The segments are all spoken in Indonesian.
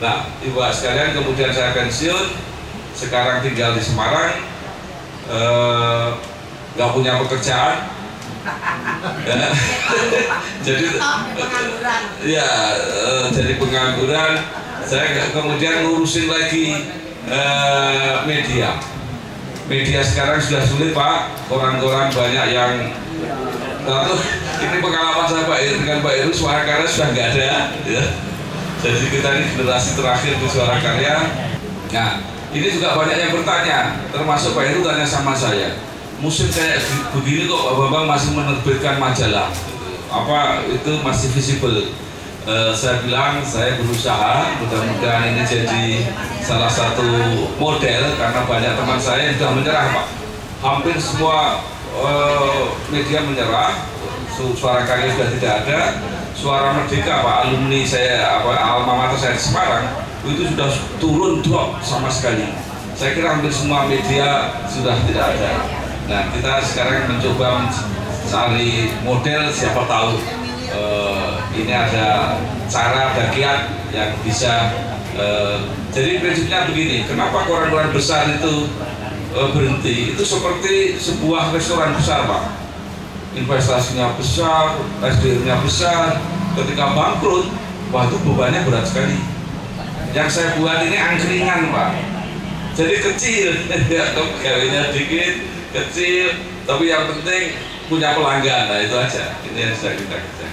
Nah, ibu sekalian, kemudian saya pensiun, sekarang tinggal di Semarang, nggak punya pekerjaan, jadi pengangguran. Ya, jadi pengangguran. Saya kemudian ngurusin lagi media sekarang sudah sulit, Pak. Koran-koran banyak yang ini pengalaman saya Pak dengan Pak Heru, Suara Karya sudah nggak ada ya. Jadi kita ini generasi terakhir di Suara Karya. Nah, ini juga banyak yang bertanya, termasuk Pak Heru tanya sama saya, musim kayak begini kok Pak Bambang masih menerbitkan majalah, apa itu masih visible? Saya bilang saya berusaha, mudah-mudahan ini jadi salah satu model, karena banyak teman saya yang sudah menyerah Pak. Hampir semua media menyerah, Suara Karya sudah tidak ada. Suara Merdeka Pak, alumni saya, alma mater saya di Semarang, itu sudah turun drop sama sekali. Saya kira hampir semua media sudah tidak ada. Nah, kita sekarang mencoba mencari model, siapa tahu ini ada cara, ada kiat yang bisa. Jadi prinsipnya begini, kenapa koran-koran besar itu berhenti? Itu seperti sebuah restoran besar Pak, investasinya besar, SDM-nya besar, ketika bangkrut, wah itu bebannya berat sekali. Yang saya buat ini angkringan Pak, jadi kecil, pegawainya dikit, kecil, tapi yang penting punya pelanggan. Nah itu aja, ini yang sudah kita kerjakan.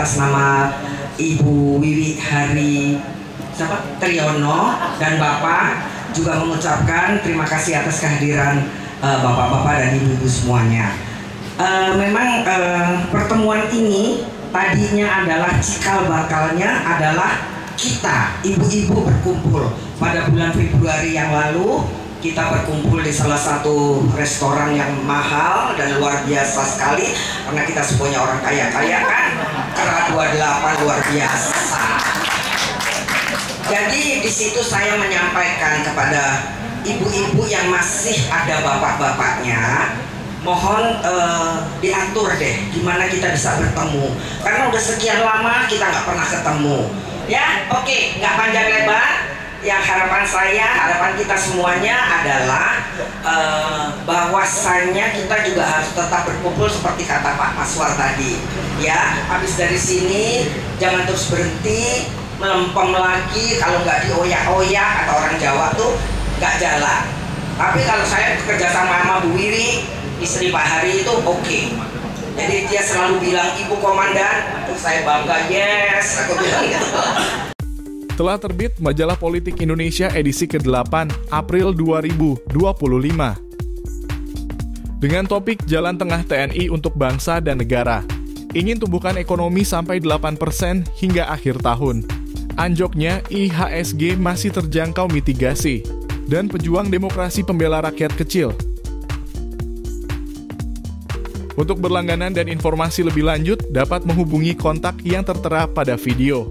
Atas nama Ibu Wiwi Hari Triyono dan Bapak juga mengucapkan terima kasih atas kehadiran Bapak-bapak dan Ibu-ibu semuanya. Memang pertemuan ini tadinya adalah cikal bakalnya adalah kita ibu-ibu berkumpul pada bulan Februari yang lalu. Kita berkumpul di salah satu restoran yang mahal dan luar biasa sekali karena kita semuanya orang kaya-kaya kan. Kera 28 luar biasa. Jadi di situ saya menyampaikan kepada ibu-ibu yang masih ada bapak-bapaknya, mohon diatur deh gimana kita bisa bertemu, karena udah sekian lama kita nggak pernah ketemu. Ya, oke, nggak panjang lebar. Yang harapan kita semuanya adalah bahwasannya kita juga harus tetap berkumpul seperti kata Pak Maswar tadi. Ya, habis dari sini jangan terus berhenti, melempem lagi. Kalau nggak dioyak-oyak, kata orang Jawa tuh nggak jalan. Tapi kalau saya bekerja sama Bu Wiwi, istri Pak Hari itu oke. Jadi dia selalu bilang ibu komandan, terus saya bangga, yes, aku bilang gitu. Telah terbit Majalah Politik Indonesia edisi ke-8 April 2025. Dengan topik Jalan Tengah TNI untuk Bangsa dan Negara. Ingin tumbuhkan ekonomi sampai 8% hingga akhir tahun. Anjoknya IHSG masih terjangkau mitigasi. Dan pejuang demokrasi pembela rakyat kecil. Untuk berlangganan dan informasi lebih lanjut, dapat menghubungi kontak yang tertera pada video.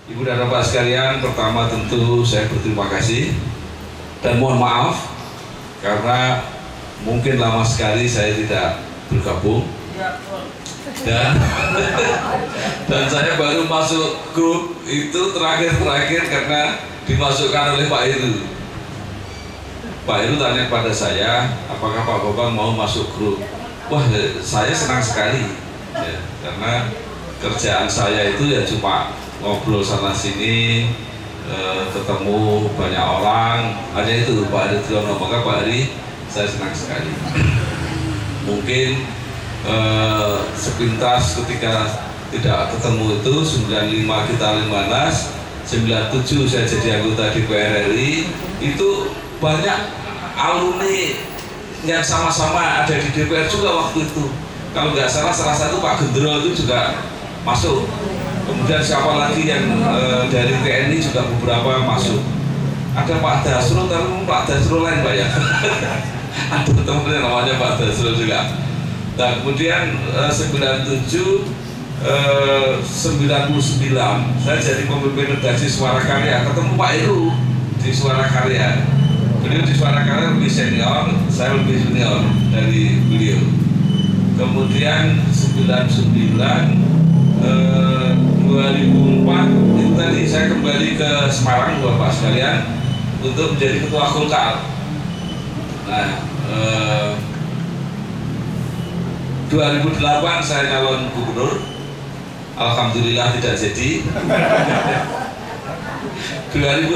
Ibu dan Bapak sekalian, pertama tentu saya berterima kasih dan mohon maaf karena mungkin lama sekali saya tidak bergabung dan saya baru masuk grup itu terakhir karena dimasukkan oleh Pak Heru. Pak Heru tanya pada saya, apakah Pak Bambang mau masuk grup? Wah, saya senang sekali ya, karena kerjaan saya itu ya cuma ngobrol sana sini, ketemu banyak orang, hanya itu Pak Hari Triyono. Maka Pak Hari, saya senang sekali. Mungkin sepintas ketika tidak ketemu itu 95 kita Limhanas, 97 saya jadi anggota DPR RI, itu banyak alumni yang sama-sama ada di DPR juga waktu itu. Kalau nggak salah satu Pak Gendro itu juga masuk. Kemudian siapa lagi yang dari TNI juga beberapa masuk. Ada Pak Dasrul, tapi Pak Dasrul lain Pak ya. Ada teman yang namanya Pak Dasrul juga. Nah kemudian 97, 99 saya jadi pemimpin redaksi Suara Karya, ketemu Pak Heru di Suara Karya. Beliau di Suara Karya lebih senior, saya lebih junior dari beliau. Kemudian 2004 itu tadi saya kembali ke Semarang Bapak sekalian untuk menjadi ketua Golkar. Nah 2008 saya calon gubernur, alhamdulillah tidak jadi. 2009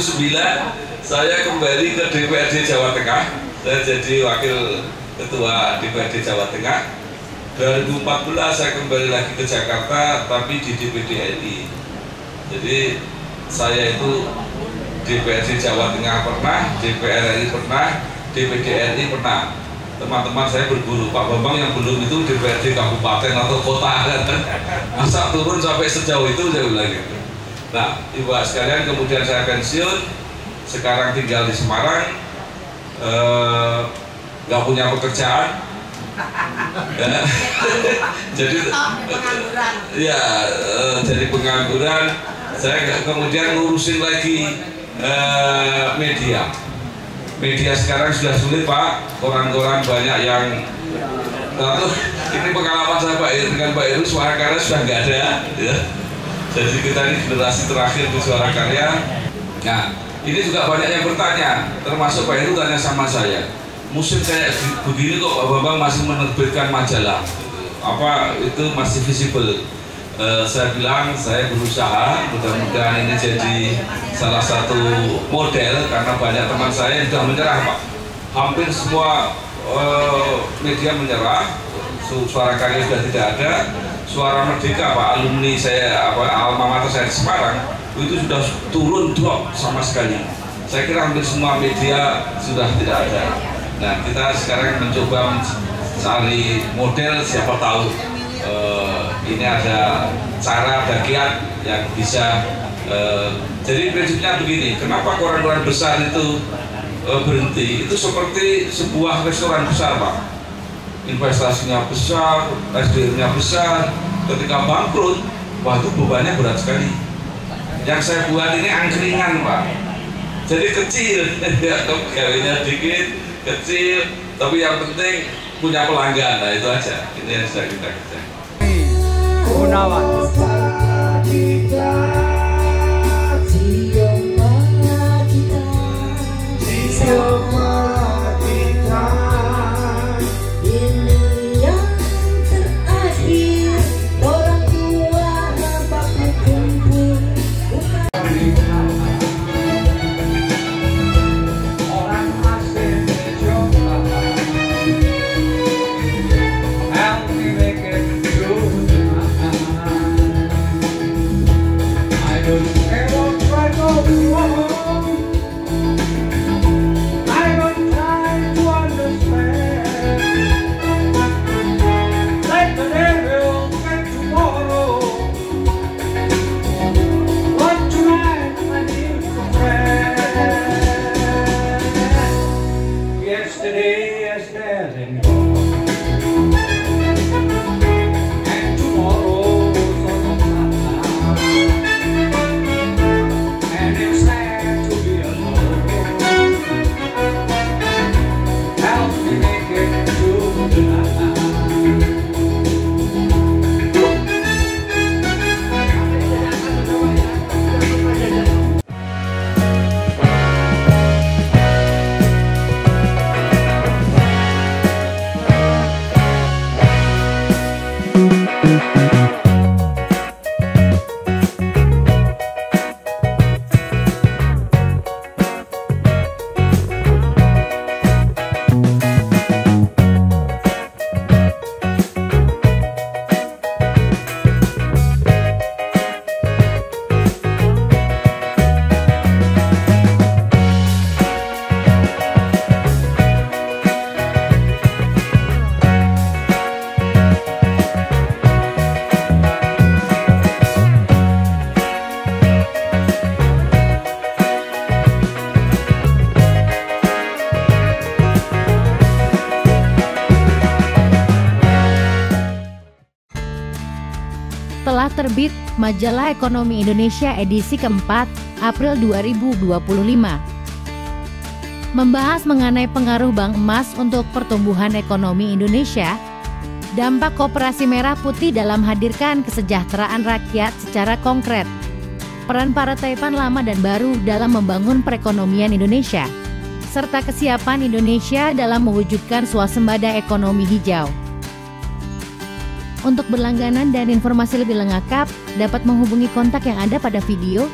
saya kembali ke DPRD Jawa Tengah, saya jadi wakil ketua DPRD Jawa Tengah. 2014 saya kembali lagi ke Jakarta, tapi di DPD RI. Jadi saya itu DPRD Jawa Tengah pernah, DPR RI pernah, DPD RI pernah. Teman-teman saya berguru, Pak Bambang yang belum itu DPRD kabupaten atau kota kan? Masa turun sampai sejauh itu, saya bilang gitu. Nah, ibu sekalian, kemudian saya pensiun, sekarang tinggal di Semarang, nggak punya pekerjaan. Ya. Jadi pengangguran. Ya, jadi pengangguran. Saya kemudian ngurusin lagi media sekarang sudah sulit Pak. Koran-koran banyak yang ini pengalaman saya Pak dengan Pak Heru, Suara Karya sudah nggak ada ya. Jadi kita ini generasi terakhir di Suara Karya. Nah ini juga banyak yang bertanya, termasuk Pak Heru tanya sama saya, musim kayak begini kok Pak Bambang masih menerbitkan majalah, apa itu masih visible? saya bilang saya berusaha, mudah-mudahan ini jadi salah satu model, karena banyak teman saya yang sudah menyerah Pak. Hampir semua media menyerah, Suara Karya sudah tidak ada, Suara Merdeka Pak, alumni saya, alma mater saya di Semarang, itu sudah turun drop sama sekali. Saya kira hampir semua media sudah tidak ada. Nah, kita sekarang mencoba cari model, siapa tahu ini ada cara, ada kiat yang bisa. Jadi prinsipnya begini, kenapa koran-koran besar itu berhenti? Itu seperti sebuah restoran besar Pak, investasinya besar, SDM-nya besar, ketika bangkrut, wah itu bebannya berat sekali. Yang saya buat ini angkringan Pak, jadi kecil, pegawainya dikit, kecil, tapi yang penting punya pelanggan. Nah itu aja, ini yang sudah kita kerjakan. Gunawan. Telah terbit Majalah Ekonomi Indonesia edisi keempat, April 2025. Membahas mengenai pengaruh Bank Emas untuk pertumbuhan ekonomi Indonesia, dampak Koperasi Merah Putih dalam hadirkan kesejahteraan rakyat secara konkret, peran para taipan lama dan baru dalam membangun perekonomian Indonesia, serta kesiapan Indonesia dalam mewujudkan swasembada ekonomi hijau. Untuk berlangganan dan informasi lebih lengkap, dapat menghubungi kontak yang ada pada video